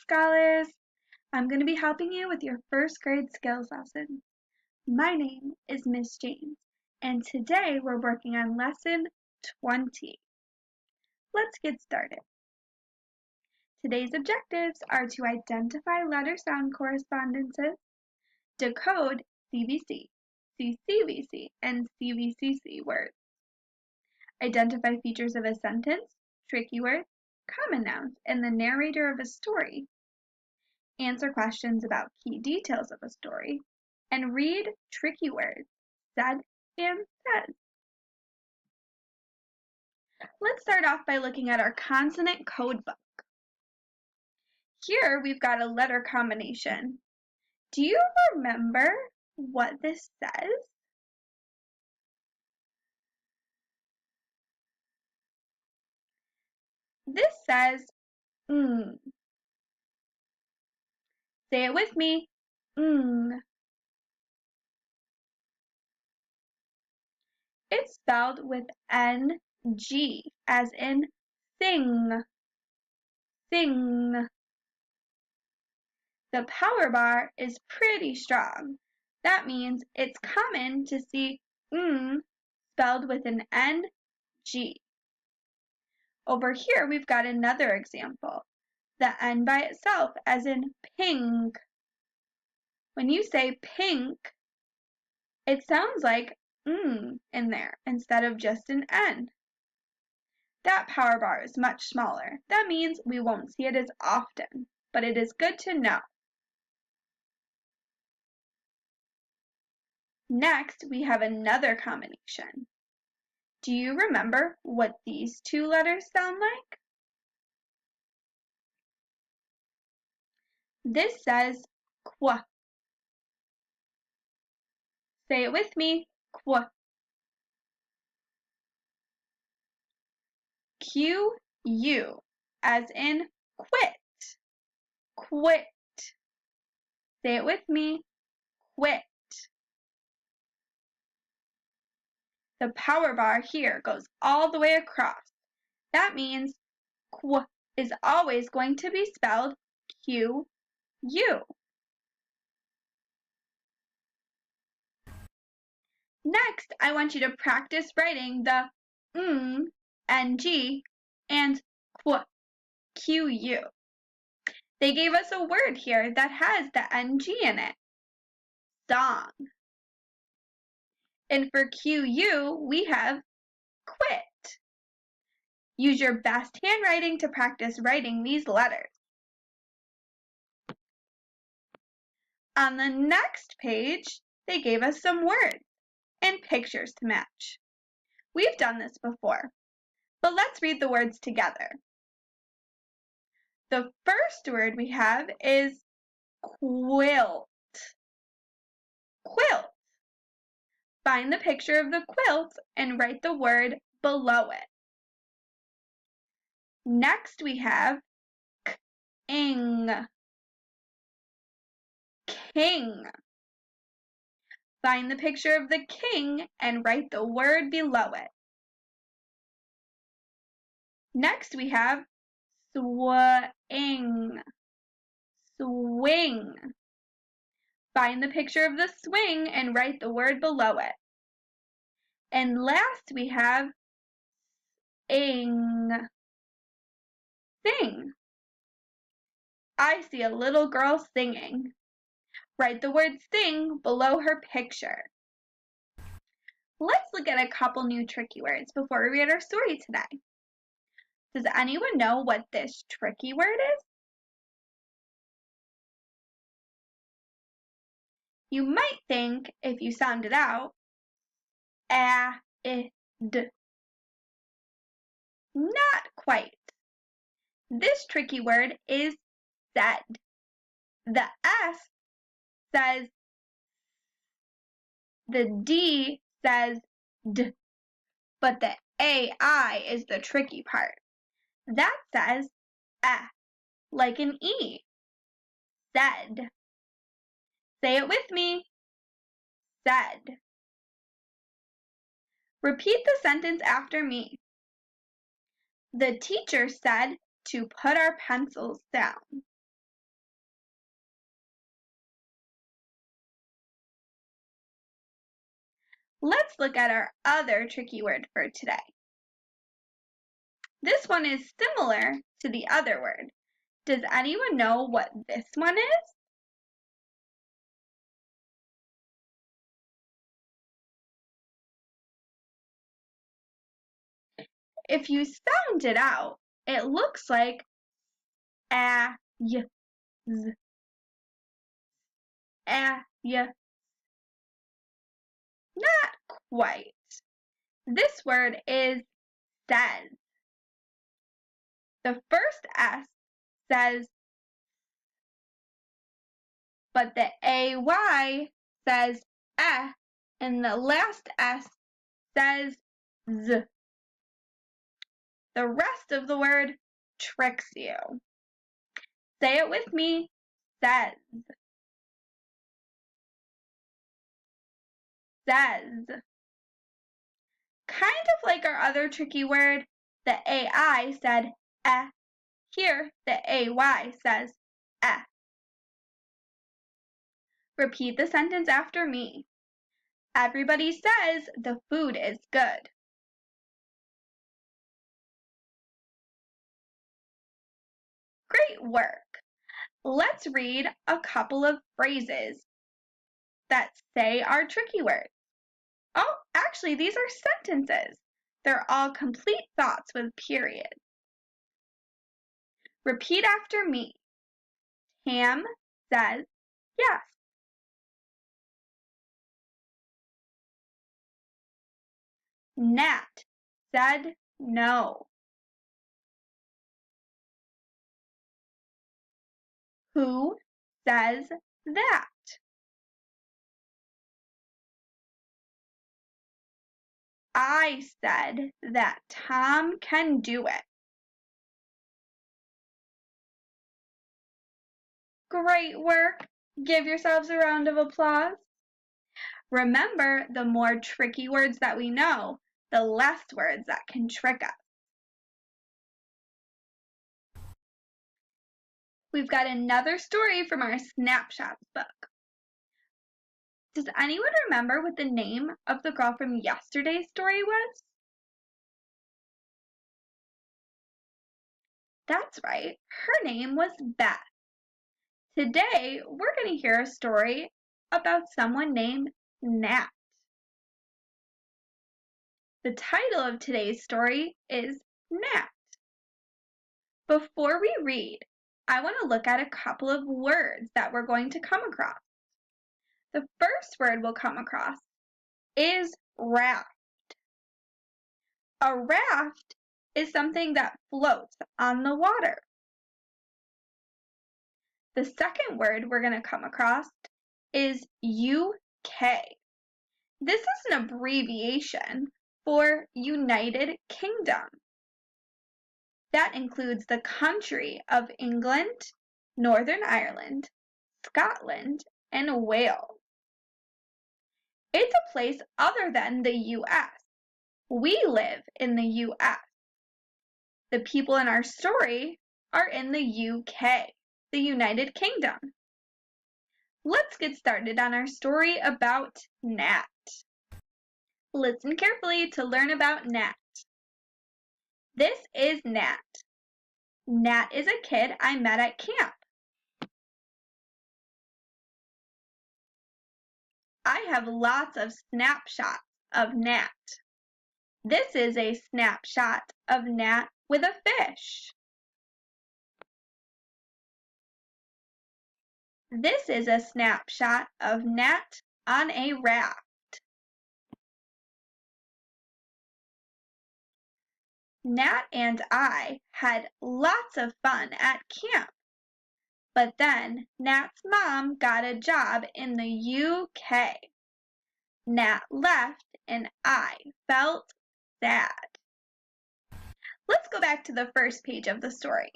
Scholars! I'm going to be helping you with your first grade skills lesson. My name is Miss James, and today we're working on lesson 20. Let's get started. Today's objectives are to identify letter-sound correspondences, decode CVC, CCVC, and CVCC words, identify features of a sentence, tricky words, common nouns, and the narrator of a story, answer questions about key details of a story, and read tricky words, said and says. Let's start off by looking at our consonant code book. Here we've got a letter combination. Do you remember what this says? This says Say it with me. It's spelled with NG, as in sing. Sing. The power bar is pretty strong. That means it's common to see spelled with an NG. Over here we've got another example. The N by itself, as in pink. When you say pink, it sounds like in there instead of just an N. That power bar is much smaller. That means we won't see it as often, but it is good to know. Next, we have another combination. Do you remember what these two letters sound like? This says qu. Say it with me, qu. Q-U, as in quit. Quit. Say it with me, quit. The power bar here goes all the way across. That means qu is always going to be spelled Q-U. Next, I want you to practice writing the NG and QU. They gave us a word here that has the NG in it. Song. And for QU, we have quit. Use your best handwriting to practice writing these letters. On the next page, they gave us some words and pictures to match. We've done this before, but let's read the words together. The first word we have is quilt. Quilt. Find the picture of the quilt and write the word below it. Next we have king. King. Find the picture of the king and write the word below it. Next we have swing. Swing. Find the picture of the swing and write the word below it. And last we have sing. Sing. I see a little girl singing. Write the word sing below her picture. Let's look at a couple new tricky words before we read our story today. Does anyone know what this tricky word is? You might think, if you sound it out, a-I-d. Not quite. This tricky word is said. The S says, the D says D, but the AI is the tricky part. That says like an E. Said. Say it with me. Said. Repeat the sentence after me. The teacher said to put our pencils down. Let's look at our other tricky word for today. This one is similar to the other word. Does anyone know what this one is? If you sound it out, it looks like a, y, z, a, y. Not quite. This word is says. The first S says, but the AY says eh, and the last S says z. The rest of the word tricks you. Say it with me, says. Says. Kind of like our other tricky word, the AI said eh. Here, the AY says eh. Repeat the sentence after me. Everybody says the food is good. Great work. Let's read a couple of phrases that say our tricky words. Oh, actually, these are sentences. They're all complete thoughts with periods. Repeat after me. Tam says yes. Nat said no. Who says that? I said that Tom can do it. Great work. Give yourselves a round of applause. Remember, the more tricky words that we know, the less words that can trick us. We've got another story from our Snapshots book. Does anyone remember what the name of the girl from yesterday's story was? That's right, her name was Beth. Today, we're going to hear a story about someone named Nat. The title of today's story is Nat. Before we read, I want to look at a couple of words that we're going to come across. The first word we'll come across is raft. A raft is something that floats on the water. The second word we're going to come across is UK. This is an abbreviation for United Kingdom. That includes the country of England, Northern Ireland, Scotland, and Wales. It's a place other than the US. We live in the US. The people in our story are in the UK, the United Kingdom. Let's get started on our story about Nat. Listen carefully to learn about Nat. This is Nat. Nat is a kid I met at camp. I have lots of snapshots of Nat. This is a snapshot of Nat with a fish. This is a snapshot of Nat on a raft. Nat and I had lots of fun at camp. But then Nat's mom got a job in the UK. Nat left and I felt sad. Let's go back to the first page of the story.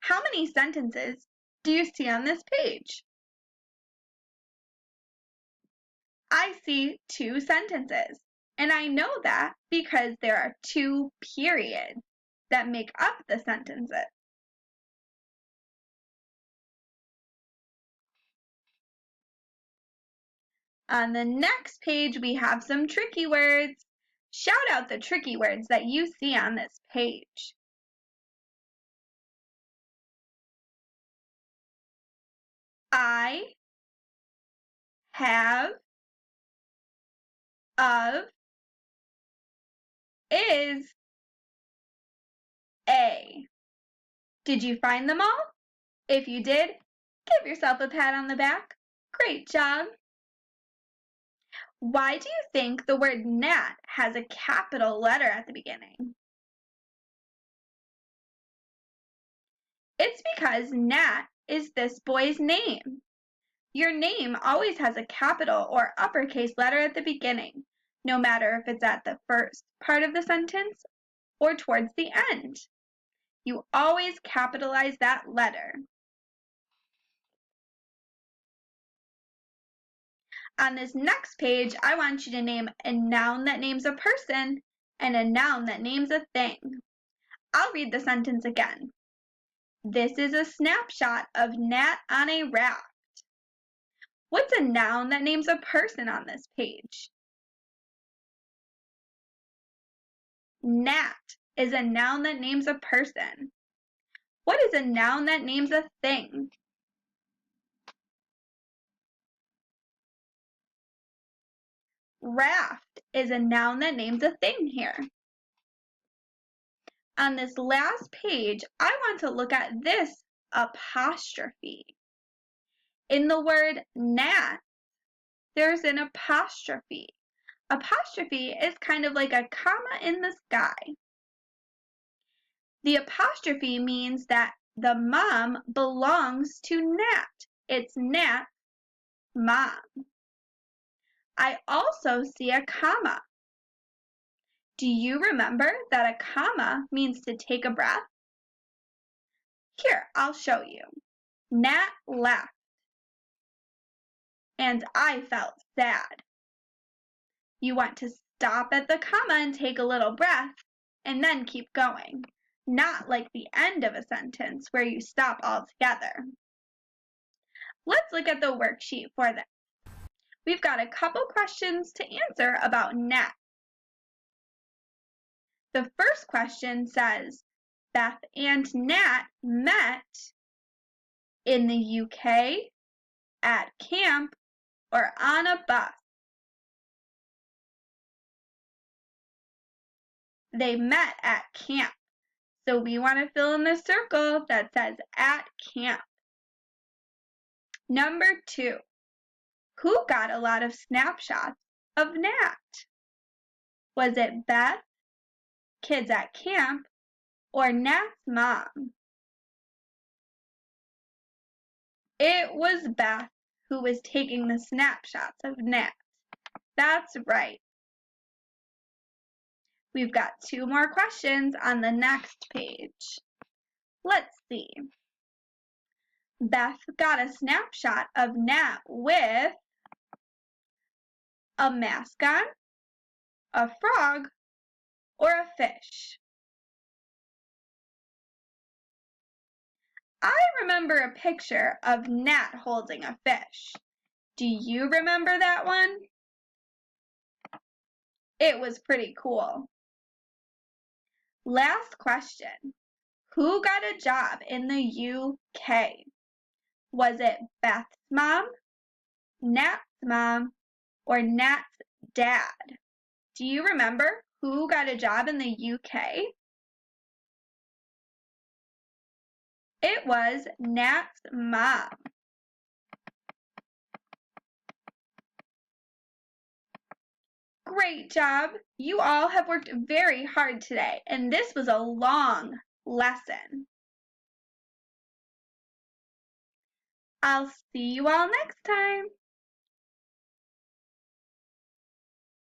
How many sentences do you see on this page? I see 2 sentences, and I know that because there are 2 periods that make up the sentences. On the next page, we have some tricky words. Shout out the tricky words that you see on this page. I have, of, is, a. Did you find them all? If you did, give yourself a pat on the back. Great job! Why do you think the word gnat has a capital letter at the beginning? It's because Nat is this boy's name. Your name always has a capital or uppercase letter at the beginning, no matter if it's at the first part of the sentence or towards the end. You always capitalize that letter. On this next page, I want you to name a noun that names a person and a noun that names a thing. I'll read the sentence again. This is a snapshot of Nat on a raft. What's a noun that names a person on this page? Nat is a noun that names a person. What is a noun that names a thing? Raft is a noun that names a thing here. On this last page, I want to look at this apostrophe. In the word gnat, there's an apostrophe. Apostrophe is kind of like a comma in the sky. The apostrophe means that the mom belongs to Nat. It's Nat's mom. I also see a comma. Do you remember that a comma means to take a breath? Here, I'll show you. Nat laughed, and I felt sad. You want to stop at the comma and take a little breath, and then keep going, not like the end of a sentence where you stop altogether. Let's look at the worksheet for this. We've got a couple questions to answer about Nat. The first question says, Beth and Nat met in the UK, at camp, or on a bus. They met at camp, so we want to fill in the circle that says at camp. Number 2, who got a lot of snapshots of Nat? Was it Beth, kids at camp, or Nat's mom? It was Beth who was taking the snapshots of Nat. That's right. We've got 2 more questions on the next page. Let's see. Beth got a snapshot of Nat with a mask on, a frog, or a fish. I remember a picture of Nat holding a fish. Do you remember that one? It was pretty cool. Last question. Who got a job in the UK? Was it Beth's mom, Nat's mom, or Nat's dad? Do you remember who got a job in the UK? It was Nat's mom. Great job! You all have worked very hard today, and this was a long lesson. I'll see you all next time.